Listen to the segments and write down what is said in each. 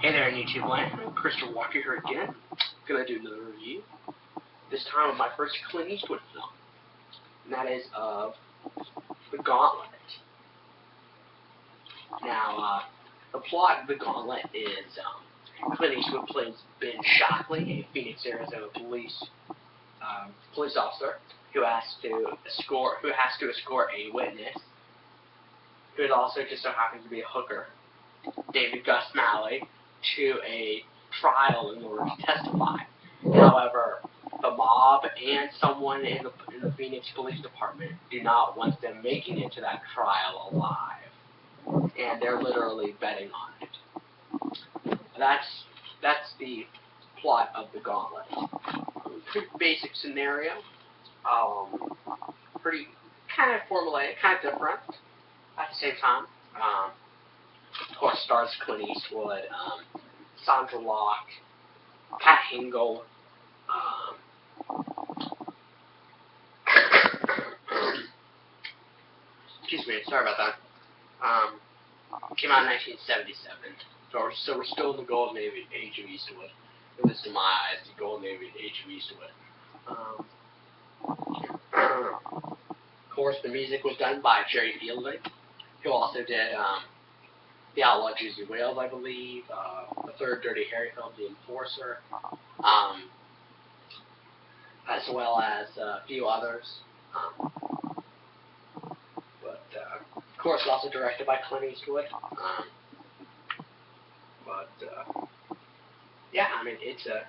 Hey there, YouTube land. Christopher Walker here again. Gonna do another review. This time of my first Clint Eastwood film, and that is of The Gauntlet. Now, the plot of The Gauntlet is Clint Eastwood plays Ben Shockley, a Phoenix, Arizona police officer who has to escort a witness who is also just so happens to be a hooker, David Gus Malley, to a trial in order to testify. However, the mob and someone in the Phoenix Police Department do not want them making it to that trial alive, and they're literally betting on it. That's the plot of The Gauntlet. Pretty basic scenario. Pretty kind of formulaic, kind of different at the same time. Of course, stars Clint Eastwood, Sandra Locke, Pat Hingle, excuse me, sorry about that. Came out in 1977, so we're still in the golden age of Eastwood. At least in my eyes, the golden age of Eastwood. Of course, the music was done by Jerry Fielding, who also did The Outlaw Juicy Whales, I believe, the third Dirty Harry film, The Enforcer, as well as a few others. Of course, also directed by Clint Eastwood. Yeah, I mean, it's a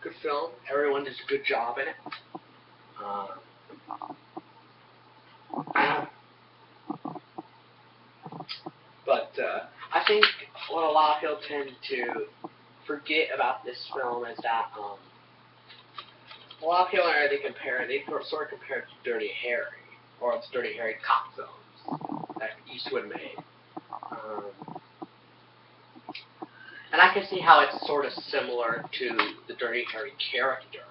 good film. Everyone does a good job in it. I think what a lot of people tend to forget about this film is that a lot of people they sort of compare it to Dirty Harry, or it's Dirty Harry cop films that Eastwood made. And I can see how it's sort of similar to the Dirty Harry character.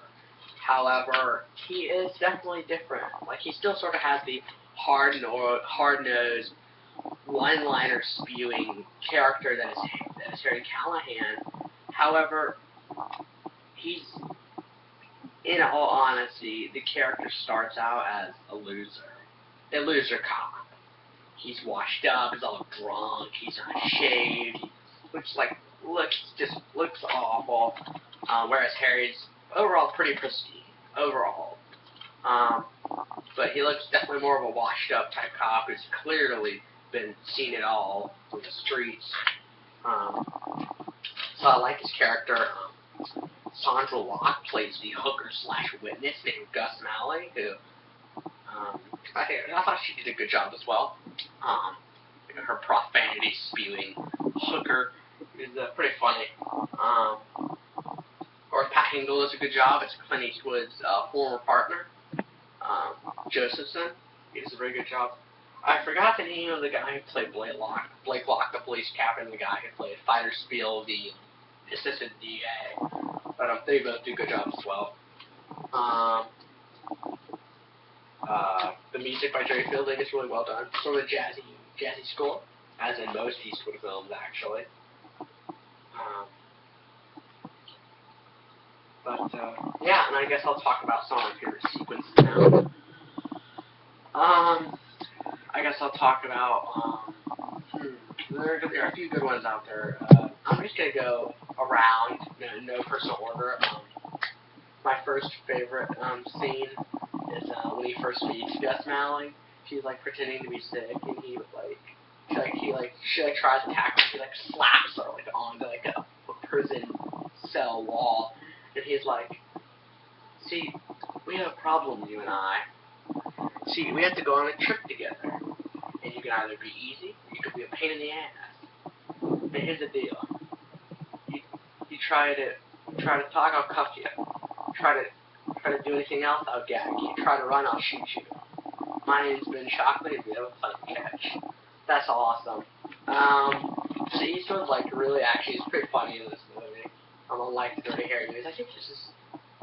However, he is definitely different. Like, he still sort of has the hard-nosed, one-liner spewing character that is Harry Callahan. However, he's, in all honesty, the character starts out as a loser cop. He's washed up, he's all drunk, he's unshaved, he looks awful. Whereas Harry's overall pretty pristine, overall. But he looks definitely more of a washed up type cop who's clearly been seen it all from the streets. So I like his character. Sandra Locke plays the hooker/witness named Gus Malley, who I thought she did a good job as well. Her profanity spewing hooker is pretty funny. Or Pat Hingle does a good job. It's Clint Eastwood's former partner, Josephson. He does a very good job. I forgot the name of the guy who played Blake Locke, the police captain, the guy who played Fighter Spiel, the assistant DA. But they both do a good job as well. The music by Jerry Fielding is really well done. Sort of a jazzy score, as in most Eastwood films, actually. Yeah, and I guess I'll talk about some of my favorite sequences now. I guess I'll talk about, there are a few good ones out there. I'm just going to go around, no personal order. My first favorite scene is when he first meets Gus Malley. She's pretending to be sick, and he she tries to tackle her. She slaps her onto a prison cell wall, and he's like, "See, we have a problem, you and I. See, we have to go on a trip together, and you can either be easy, or you can be a pain in the ass. And here's the deal: you try to talk, I'll cuff you. Try to do anything else, I'll gag you. Try to run, I'll shoot you. My name's Ben Shockley, and we have a fight catch." That's awesome. So Eastwood really actually is pretty funny in this movie. Unlike the Dirty Harry movies, I think this is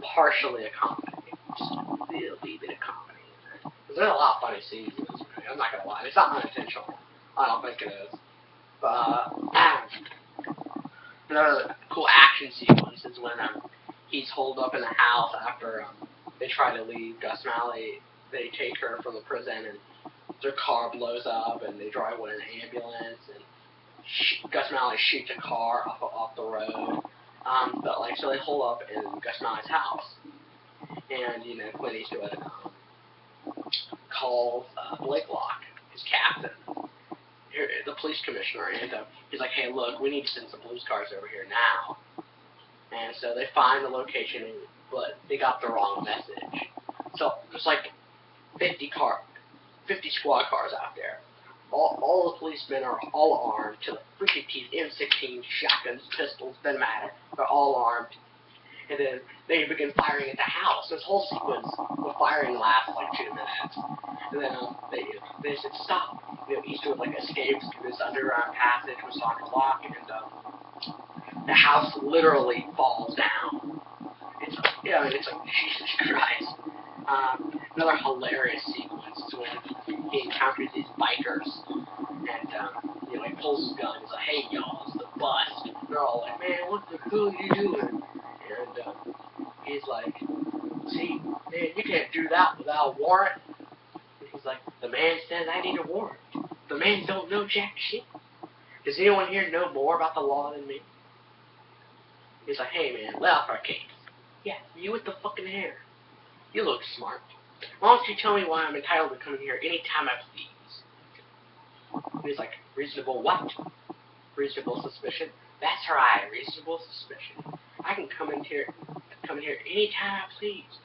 partially a comedy, just a little bit of comedy in it. Because there's a lot of funny scenes in this movie. I'm not gonna lie, it's not unintentional. I don't think it is. But another cool action sequence is when he's holed up in the house after they try to leave Gus Malley. They take her from the prison and their car blows up and they drive away in an ambulance and Gus Malley shoots a car off the road. But like, so they hole up in Gus Malley's house, and you know, Clint Eastwood calls Blakelock, his captain, the police commissioner, and he's like, hey, look, we need to send some police cars over here now. And so they find the location, but they got the wrong message. So there's like 50 squad cars out there. All the policemen are all armed to the freaking teeth, M16, shotguns, pistols, doesn't matter. They're all armed. And then they begin firing at the house. This whole sequence of firing lasts like 2 minutes. And then they said stop. You know, Eastwood like escapes through this underground passage with Sonic Lock, and the house literally falls down. It's like Jesus Christ. Another hilarious sequence is when he encounters these bikers, and you know, he pulls his gun. He's like, "Hey, y'all, it's the bust." And they're all like, "Man, what the hell are you doing?" And he's like, "See, man, you can't do that without a warrant." And he's like, "The man says I need a warrant. The man don't know jack shit. Does anyone here know more about the law than me?" He's like, "Hey, man, let off our case." "Yeah, you with the fucking hair. You look smart. Why don't you tell me why I'm entitled to come in here anytime I please?" And he's like, "Reasonable what?" "Reasonable suspicion." "That's right, reasonable suspicion. I can come in here anytime I please.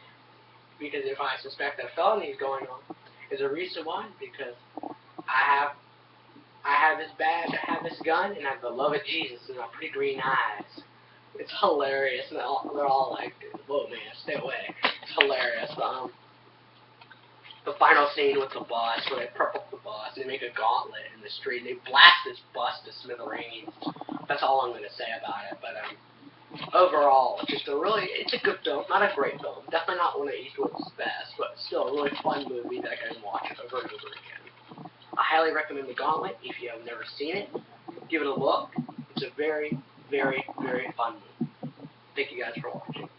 Because if I suspect that a felony is going on, is a reason why? Because I have this badge, I have this gun, and I have the love of Jesus in my pretty green eyes." It's hilarious, and they're all like, "Whoa, man, stay away." It's hilarious. The final scene with the bus, where they prep up the bus, and they make a gauntlet in the street, and they blast this bus to smithereens. That's all I'm going to say about it, but overall, it's a good film, not a great film, definitely not one of Eastwood's best, but still a really fun movie that I can watch over and over again. I highly recommend The Gauntlet. If you have never seen it, give it a look. It's a very, very, very fun movie. Thank you guys for watching.